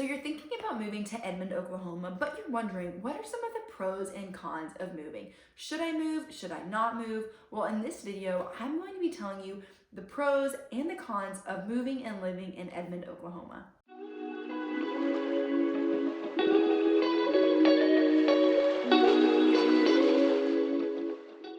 So you're thinking about moving to Edmond, Oklahoma, but you're wondering, what are some of the pros and cons of moving? Should I move? Should I not move? Well, in this video, I'm going to be telling you the pros and the cons of moving and living in Edmond, Oklahoma.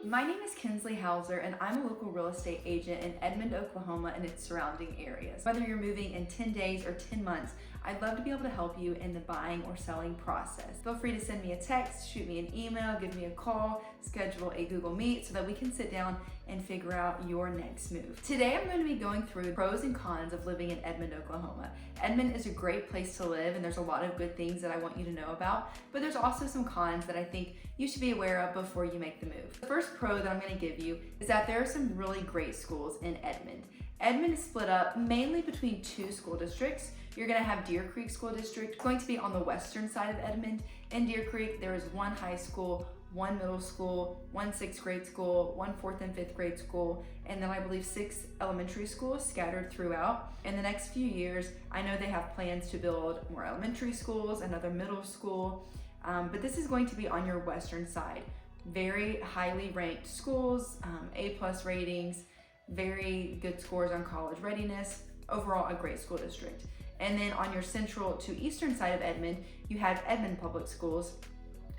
My name is Kinsley and I'm a local real estate agent in Edmond, Oklahoma and its surrounding areas. Whether you're moving in 10 days or 10 months, I'd love to be able to help you in the buying or selling process. Feel free to send me a text, shoot me an email, give me a call, schedule a Google Meet so that we can sit down and figure out your next move. Today, I'm going to be going through the pros and cons of living in Edmond, Oklahoma. Edmond is a great place to live and there's a lot of good things that I want you to know about, but there's also some cons that I think you should be aware of before you make the move. The first pro that I'm going to give you is that there are some really great schools in Edmond. Edmond is split up mainly between two school districts. You're going to have Deer Creek School District, going to be on the western side of Edmond. In Deer Creek, there is one high school, one middle school, one 6th grade school, one 4th and 5th grade school, and then I believe 6 elementary schools scattered throughout. In the next few years, I know they have plans to build more elementary schools, another middle school, but this is going to be on your western side. Very highly ranked schools, A+ ratings, very good scores on college readiness, overall a great school district. And then on your central to eastern side of Edmond, you have Edmond Public Schools,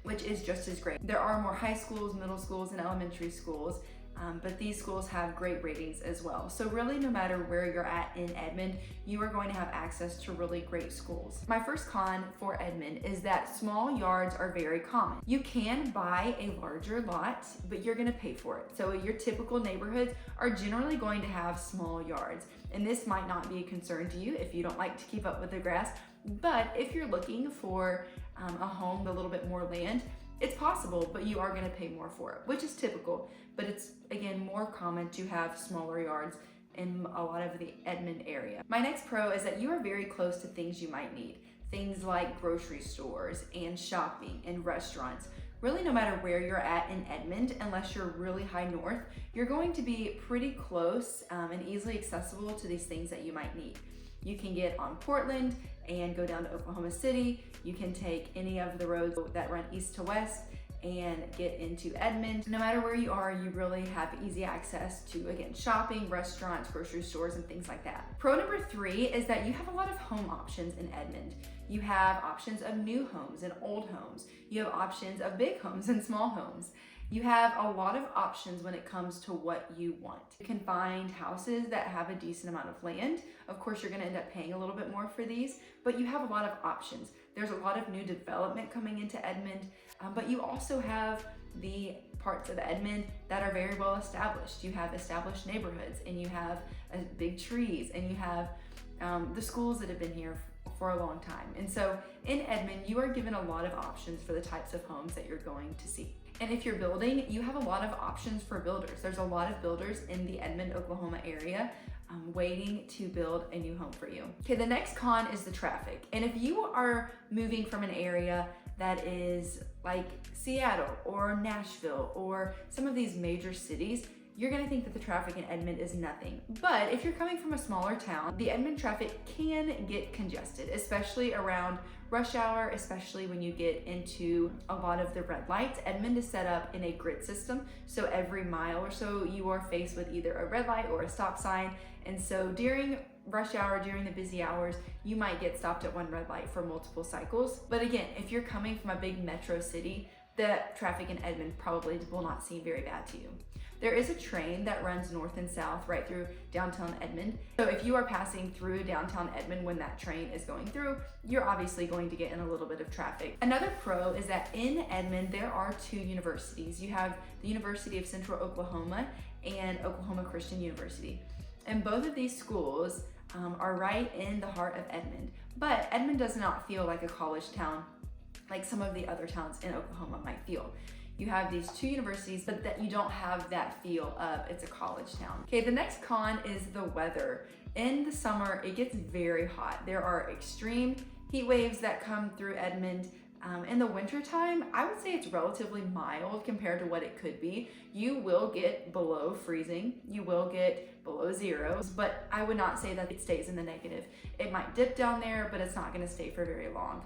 which is just as great. There are more high schools, middle schools, and elementary schools, but these schools have great ratings as well. So really, no matter where you're at in Edmond, you are going to have access to really great schools. My first con for Edmond is that small yards are very common. You can buy a larger lot, but you're gonna pay for it. So your typical neighborhoods are generally going to have small yards. And this might not be a concern to you if you don't like to keep up with the grass, but if you're looking for a home with a little bit more land, it's possible, but you are gonna pay more for it, which is typical, but it's, again, more common to have smaller yards in a lot of the Edmond area. My next pro is that you are very close to things you might need. Things like grocery stores and shopping and restaurants. Really, no matter where you're at in Edmond, unless you're really high north, you're going to be pretty close and easily accessible to these things that you might need. You can get on Portland and go down to Oklahoma City. You can take any of the roads that run east to west and get into Edmond. No matter where you are, you really have easy access to, again, shopping, restaurants, grocery stores, and things like that. Pro number 3 is that you have a lot of home options in Edmond. You have options of new homes and old homes. You have options of big homes and small homes. You have a lot of options when it comes to what you want. You can find houses that have a decent amount of land. Of course, you're gonna end up paying a little bit more for these, but you have a lot of options. There's a lot of new development coming into Edmond, but you also have the parts of Edmond that are very well established. You have established neighborhoods, and you have big trees, and you have the schools that have been here for a long time. And so in Edmond, you are given a lot of options for the types of homes that you're going to see. And if you're building, you have a lot of options for builders. There's a lot of builders in the Edmond, Oklahoma area waiting to build a new home for you. Okay, the next con is the traffic. And if you are moving from an area that is like Seattle or Nashville or some of these major cities, you're gonna think that the traffic in Edmond is nothing. But if you're coming from a smaller town, the Edmond traffic can get congested, especially around rush hour, especially when you get into a lot of the red lights. Edmond is set up in a grid system, so every mile or so you are faced with either a red light or a stop sign. And so during rush hour, during the busy hours, you might get stopped at one red light for multiple cycles. But again, if you're coming from a big metro city, the traffic in Edmond probably will not seem very bad to you. There is a train that runs north and south right through downtown Edmond. So if you are passing through downtown Edmond when that train is going through, you're obviously going to get in a little bit of traffic. Another pro is that in Edmond, there are 2 universities. You have the University of Central Oklahoma and Oklahoma Christian University. And both of these schools are right in the heart of Edmond. But Edmond does not feel like a college town like some of the other towns in Oklahoma might feel. You have these 2 universities, but that you don't have that feel of it's a college town. Okay, the next con is the weather. In the summer, it gets very hot. There are extreme heat waves that come through Edmond. In the wintertime, I would say it's relatively mild compared to what it could be. You will get below freezing, you will get below zero, but I would not say that it stays in the negative. It might dip down there, but it's not gonna stay for very long.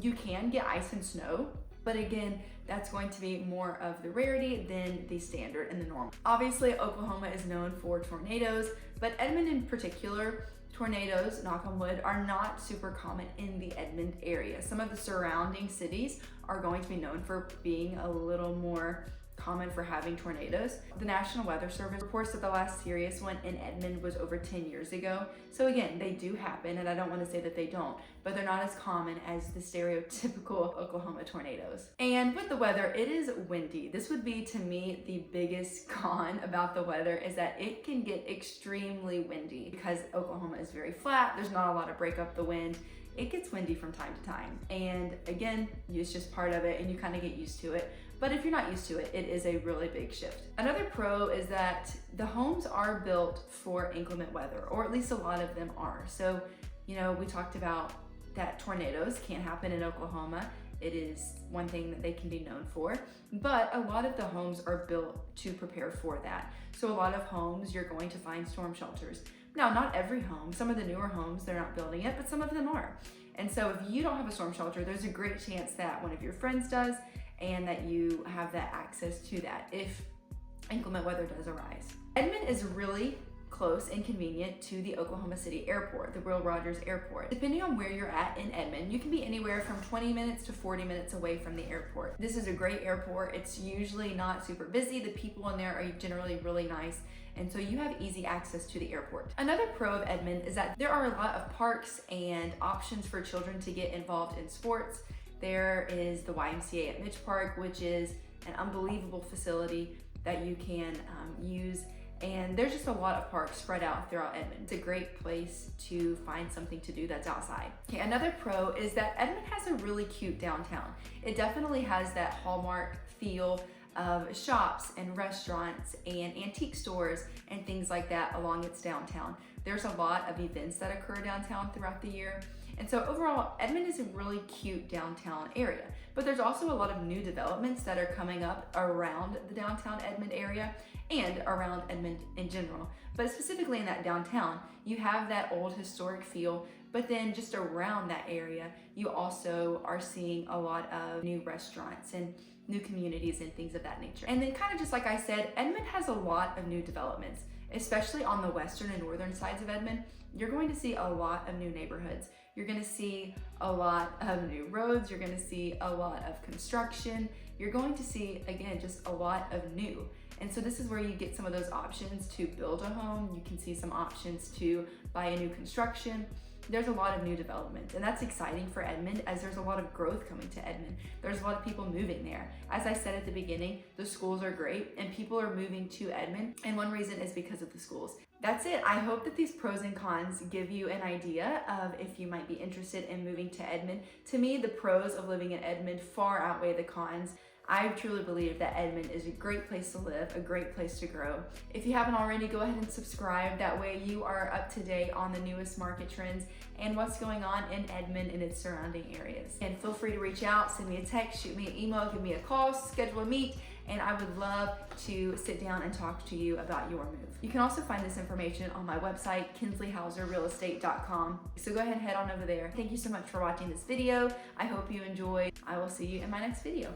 You can get ice and snow, but again, that's going to be more of the rarity than the standard and the normal. Obviously, Oklahoma is known for tornadoes, but Edmond in particular, tornadoes, knock on wood, are not super common in the Edmond area. Some of the surrounding cities are going to be known for being a little more common for having tornadoes. The National Weather Service reports that the last serious one in Edmond was over 10 years ago. So again, they do happen, and I don't want to say that they don't, but they're not as common as the stereotypical Oklahoma tornadoes. And with the weather, it is windy. This would be, to me, the biggest con about the weather is that it can get extremely windy because Oklahoma is very flat. There's not a lot of break up the wind. It gets windy from time to time. And again, it's just part of it and you kind of get used to it. But if you're not used to it, it is a really big shift. Another pro is that the homes are built for inclement weather, or at least a lot of them are. So, you know, we talked about that tornadoes can't happen in Oklahoma. It is one thing that they can be known for, but a lot of the homes are built to prepare for that. So a lot of homes, you're going to find storm shelters. Now, not every home, some of the newer homes, they're not building it, but some of them are. And so if you don't have a storm shelter, there's a great chance that one of your friends does, and that you have that access to that if inclement weather does arise. Edmond is really close and convenient to the Oklahoma City Airport, the Will Rogers Airport. Depending on where you're at in Edmond, you can be anywhere from 20 minutes to 40 minutes away from the airport. This is a great airport. It's usually not super busy. The people in there are generally really nice, and so you have easy access to the airport. Another pro of Edmond is that there are a lot of parks and options for children to get involved in sports. There is the YMCA at Mitch Park, which is an unbelievable facility that you can use. And there's just a lot of parks spread out throughout Edmond. It's a great place to find something to do that's outside. Okay, another pro is that Edmond has a really cute downtown. It definitely has that hallmark feel of shops and restaurants and antique stores and things like that along its downtown. There's a lot of events that occur downtown throughout the year. And so overall, Edmond is a really cute downtown area, but there's also a lot of new developments that are coming up around the downtown Edmond area and around Edmond in general. But specifically in that downtown, you have that old historic feel, but then just around that area, you also are seeing a lot of new restaurants and new communities and things of that nature. And then kind of just like I said, Edmond has a lot of new developments, especially on the western and northern sides of Edmond. You're going to see a lot of new neighborhoods. You're gonna see a lot of new roads. You're gonna see a lot of construction. You're going to see, again, just a lot of new. And so this is where you get some of those options to build a home. You can see some options to buy a new construction. There's a lot of new development, and that's exciting for Edmond as there's a lot of growth coming to Edmond. There's a lot of people moving there. As I said at the beginning, the schools are great and people are moving to Edmond, and one reason is because of the schools. That's it. I hope that these pros and cons give you an idea of if you might be interested in moving to Edmond. To me, the pros of living in Edmond far outweigh the cons. I truly believe that Edmond is a great place to live, a great place to grow. If you haven't already, go ahead and subscribe. That way you are up to date on the newest market trends and what's going on in Edmond and its surrounding areas. And feel free to reach out, send me a text, shoot me an email, give me a call, schedule a meet, and I would love to sit down and talk to you about your move. You can also find this information on my website, kinsleyhauserrealestate.com. So go ahead and head on over there. Thank you so much for watching this video. I hope you enjoyed. I will see you in my next video.